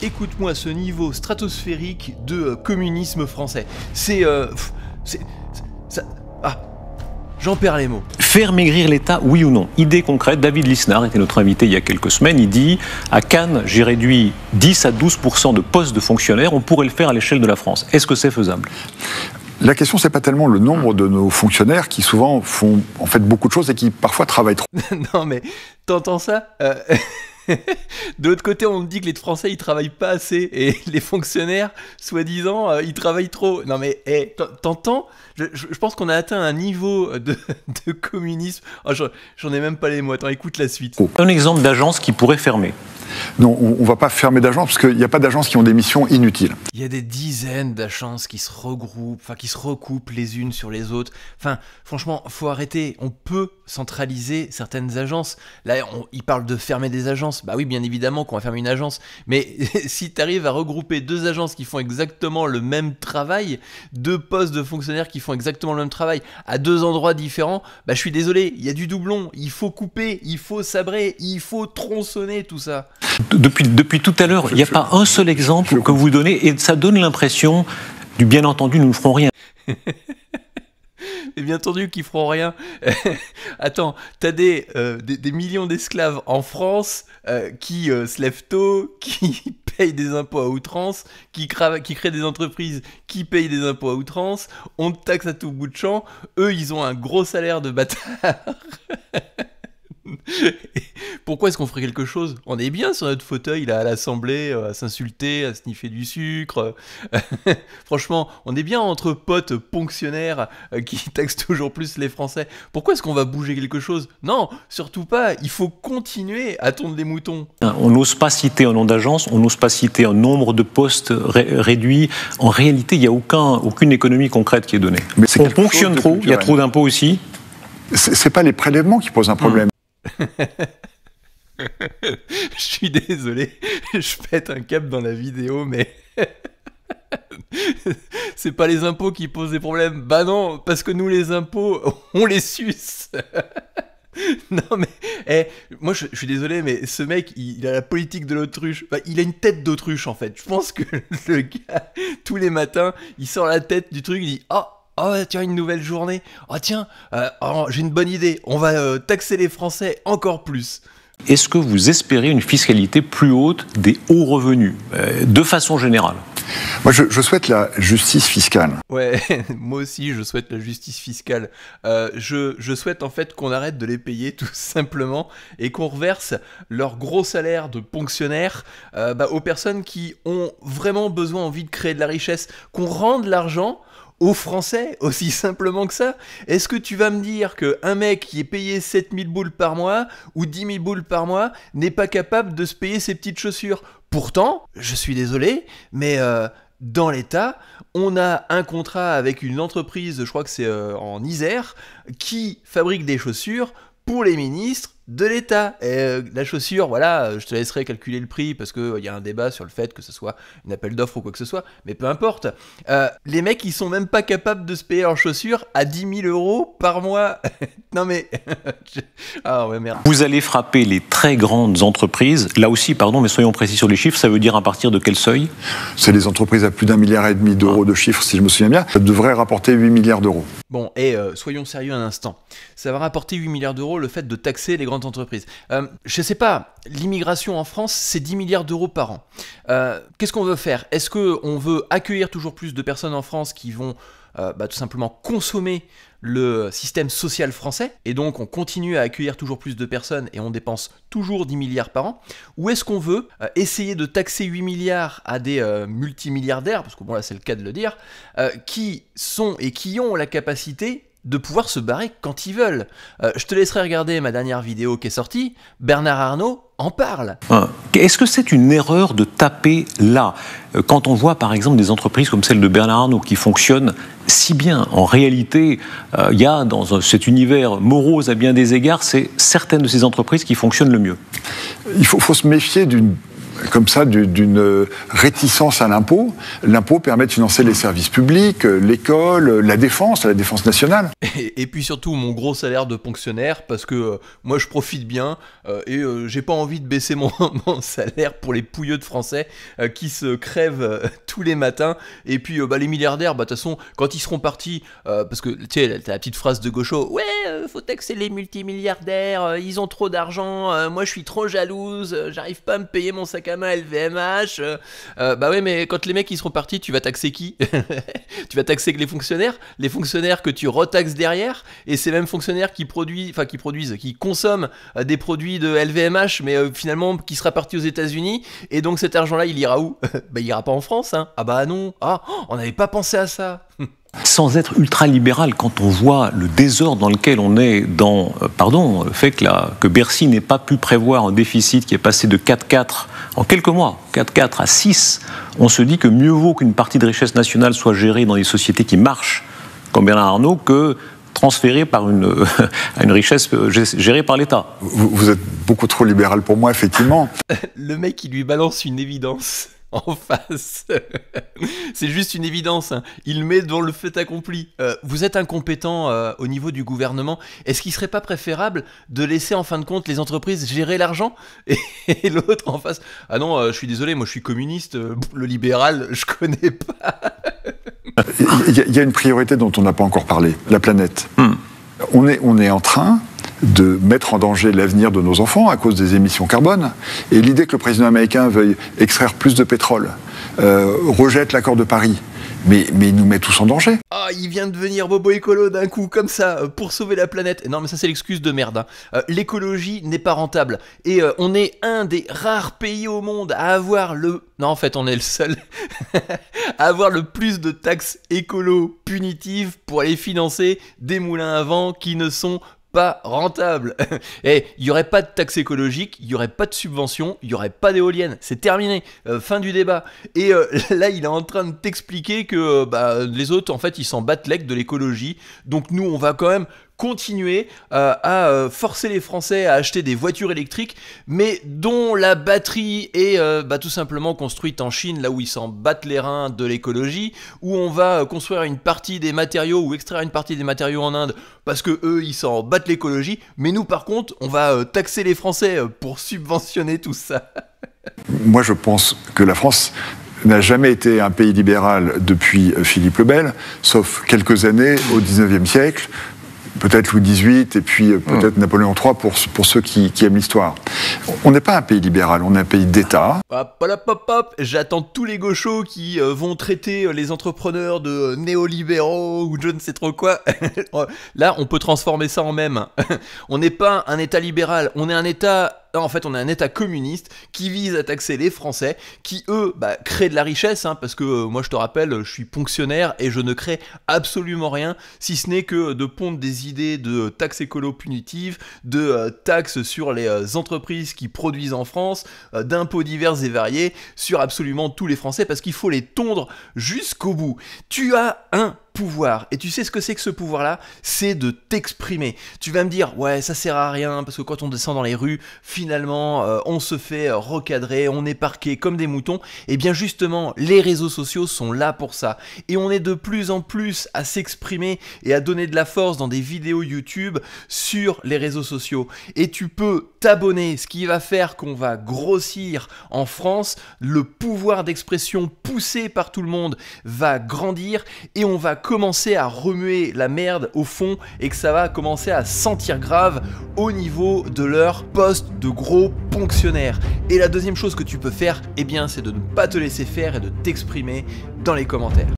écoute-moi ce niveau stratosphérique de communisme français. J'en perds les mots. Faire maigrir l'État, oui ou non? Idée concrète, David Lisnard était notre invité il y a quelques semaines, il dit « À Cannes, j'ai réduit 10 à 12% de postes de fonctionnaires, on pourrait le faire à l'échelle de la France. » Est-ce que c'est faisable? La question, c'est pas tellement le nombre de nos fonctionnaires qui souvent font en fait beaucoup de choses et qui parfois travaillent trop. Non mais, t'entends ça De l'autre côté, on me dit que les Français, ils travaillent pas assez, et les fonctionnaires, soi-disant, ils travaillent trop. Non mais, t'entends? Je pense qu'on a atteint un niveau de communisme. Oh, j'en ai même pas les mots. Attends, écoute la suite. Un exemple d'agence qui pourrait fermer. Non, on ne va pas fermer d'agences parce qu'il n'y a pas d'agences qui ont des missions inutiles. Il y a des dizaines d'agences qui se regroupent, qui se recoupent les unes sur les autres. Enfin, franchement, faut arrêter. On peut centraliser certaines agences. Là, ils parlent de fermer des agences. Bah oui, bien évidemment qu'on va fermer une agence. Mais si tu arrives à regrouper deux agences qui font exactement le même travail, deux postes de fonctionnaires qui font exactement le même travail à deux endroits différents, bah je suis désolé, il y a du doublon. Il faut couper, il faut sabrer, il faut tronçonner tout ça. Depuis tout à l'heure, il n'y a pas un seul exemple que vous donnez et ça donne l'impression du bien entendu, nous ne ferons rien. Et bien entendu qu'ils feront rien. Attends, t'as des millions d'esclaves en France qui se lèvent tôt, qui payent des impôts à outrance, qui créent des entreprises qui payent des impôts à outrance, on te taxe à tout bout de champ, eux ils ont un gros salaire de bâtard. Pourquoi est-ce qu'on ferait quelque chose? On est bien sur notre fauteuil là à l'Assemblée, à s'insulter, à sniffer du sucre. Franchement, on est bien entre potes ponctionnaires qui taxent toujours plus les Français. Pourquoi est-ce qu'on va bouger quelque chose? Non, surtout pas. Il faut continuer à tondre les moutons. On n'ose pas citer un nom d'agence, on n'ose pas citer un nombre de postes réduits. En réalité, il n'y a aucune économie concrète qui est donnée. Mais on ponctionne trop, il y a trop d'impôts aussi. C'est pas les prélèvements qui posent un problème. Je suis désolé, je pète un câble dans la vidéo, mais c'est pas les impôts qui posent des problèmes. Bah non, parce que nous les impôts, on les suce. Non mais, moi je suis désolé, mais ce mec, il a la politique de l'autruche. Bah, il a une tête d'autruche en fait. Je pense que le gars, tous les matins, il sort la tête du truc, il dit « Oh tiens, une nouvelle journée. Oh tiens, j'ai une bonne idée. On va taxer les Français encore plus. » Est-ce que vous espérez une fiscalité plus haute des hauts revenus, de façon générale? Moi, je souhaite la justice fiscale. Ouais, moi aussi, je souhaite la justice fiscale. Je souhaite en fait qu'on arrête de les payer tout simplement et qu'on reverse leur gros salaire de ponctionnaires aux personnes qui ont vraiment envie de créer de la richesse, qu'on rende l'argent aux Français, aussi simplement que ça. Est-ce que tu vas me dire qu'un mec qui est payé 7000 boules par mois ou 10 000 boules par mois n'est pas capable de se payer ses petites chaussures? Pourtant, je suis désolé, mais dans l'État, on a un contrat avec une entreprise, je crois que c'est en Isère, qui fabrique des chaussures pour les ministres de l'État. La chaussure, voilà, je te laisserai calculer le prix parce qu'il y a un débat sur le fait que ce soit une appel d'offres ou quoi que ce soit, mais peu importe. Les mecs, ils sont même pas capables de se payer leurs chaussures à 10 000 € par mois. Non mais... Ah ouais, merde. Vous allez frapper les très grandes entreprises. Là aussi, pardon, mais soyons précis sur les chiffres, ça veut dire à partir de quel seuil? C'est les entreprises à plus d'1,5 milliard d'euros de chiffres, si je me souviens bien. Ça devrait rapporter 8 milliards d'euros. Bon, soyons sérieux un instant. Ça va rapporter 8 milliards d'euros le fait de taxer les grandes entreprises. Je sais pas, l'immigration en France, c'est 10 milliards d'euros par an. Qu'est-ce qu'on veut faire? Est-ce qu'on veut accueillir toujours plus de personnes en France qui vont tout simplement consommer le système social français, et donc on continue à accueillir toujours plus de personnes et on dépense toujours 10 milliards par an? Ou est-ce qu'on veut essayer de taxer 8 milliards à des multimilliardaires, parce que bon là c'est le cas de le dire, qui sont et qui ont la capacité de pouvoir se barrer quand ils veulent? Je te laisserai regarder ma dernière vidéo qui est sortie, Bernard Arnault en parle. Est-ce que c'est une erreur de taper là? Quand on voit par exemple des entreprises comme celle de Bernard Arnault qui fonctionnent si bien, en réalité, il y a dans cet univers morose à bien des égards, c'est certaines de ces entreprises qui fonctionnent le mieux. Il faut se méfier d'une comme ça d'une réticence à l'impôt. L'impôt permet de financer les services publics, l'école, la défense nationale. Et puis surtout mon gros salaire de fonctionnaire, parce que moi je profite bien et j'ai pas envie de baisser mon salaire pour les pouilleux de Français qui se crèvent tous les matins. Et puis les milliardaires, de toute façon, quand ils seront partis, parce que tu sais, t'as la petite phrase de Gaucho, ouais, faut taxer les multimilliardaires, ils ont trop d'argent, moi je suis trop jalouse, j'arrive pas à me payer mon sac à main LVMH. Bah ouais, mais quand les mecs ils seront partis, tu vas taxer qui? Tu vas taxer que les fonctionnaires que tu retaxes derrière, et ces mêmes fonctionnaires qui consomment des produits de LVMH, mais finalement qui sera parti aux États-Unis, et donc cet argent-là, il ira où? Il ira pas en France, hein. Ah bah non, on n'avait pas pensé à ça. Sans être ultra-libéral, quand on voit le désordre dans lequel on est dans, le fait que Bercy n'ait pas pu prévoir un déficit qui est passé de 4,4 en quelques mois, 4,4 à 6, on se dit que mieux vaut qu'une partie de richesse nationale soit gérée dans des sociétés qui marchent, comme Bernard Arnault, que transférée par une richesse gérée par l'État. Vous êtes beaucoup trop libéral pour moi, effectivement. Le mec, il lui balance une évidence en face. C'est juste une évidence, hein. Il met devant le fait accompli. Vous êtes incompétent au niveau du gouvernement. Est-ce qu'il serait pas préférable de laisser en fin de compte les entreprises gérer l'argent et l'autre en face? Ah non, je suis désolé, moi je suis communiste, le libéral, je connais pas. Il y a une priorité dont on n'a pas encore parlé, la planète. On est en train de mettre en danger l'avenir de nos enfants à cause des émissions carbone. Et l'idée que le président américain veuille extraire plus de pétrole, rejette l'accord de Paris, mais il nous met tous en danger. Ah, il vient de devenir bobo écolo d'un coup, comme ça, pour sauver la planète. Non, mais ça, c'est l'excuse de merde, hein. L'écologie n'est pas rentable. Et on est un des rares pays au monde à avoir le... Non, en fait, on est le seul à avoir le plus de taxes écolo punitives pour aller financer des moulins à vent qui ne sont pas rentable. Et il n'y aurait pas de taxe écologique, il n'y aurait pas de subvention, il n'y aurait pas d'éoliennes. C'est terminé. Fin du débat. Et là, il est en train de t'expliquer que les autres, en fait, ils s'en battent l'aigle de l'écologie. Donc nous, on va quand même continuer à forcer les Français à acheter des voitures électriques, mais dont la batterie est tout simplement construite en Chine, là où ils s'en battent les reins de l'écologie, où on va construire une partie des matériaux ou extraire une partie des matériaux en Inde, parce que eux, ils s'en battent l'écologie, mais nous, par contre, on va taxer les Français pour subventionner tout ça. Moi, je pense que la France n'a jamais été un pays libéral depuis Philippe le Bel, sauf quelques années au XIXe siècle, peut-être Louis XVIII et puis peut-être Napoléon III pour ceux qui aiment l'histoire. On n'est pas un pays libéral, on est un pays d'État. Hop, j'attends tous les gauchos qui vont traiter les entrepreneurs de néolibéraux ou je ne sais trop quoi. Là, on peut transformer ça en mème. On n'est pas un État libéral, on est un État... En fait, on est un État communiste qui vise à taxer les Français, qui, eux, créent de la richesse, hein, parce que moi, je te rappelle, je suis fonctionnaire et je ne crée absolument rien, si ce n'est que de pondre des idées de taxes écolo punitives, de taxes sur les entreprises qui produisent en France, d'impôts divers et variés sur absolument tous les Français, parce qu'il faut les tondre jusqu'au bout. Tu as un pouvoir, et tu sais ce que c'est que ce pouvoir-là? C'est de t'exprimer. Tu vas me dire, ouais, ça sert à rien, parce que quand on descend dans les rues, finalement, on se fait recadrer, on est parqué comme des moutons. Et bien justement, les réseaux sociaux sont là pour ça. Et on est de plus en plus à s'exprimer et à donner de la force dans des vidéos YouTube sur les réseaux sociaux. Et tu peux t'abonner, ce qui va faire qu'on va grossir en France, le pouvoir d'expression poussé par tout le monde va grandir, et on va commencer à remuer la merde au fond, et que ça va commencer à sentir grave au niveau de leur poste de gros fonctionnaires. Et la deuxième chose que tu peux faire, eh bien, c'est de ne pas te laisser faire et de t'exprimer dans les commentaires.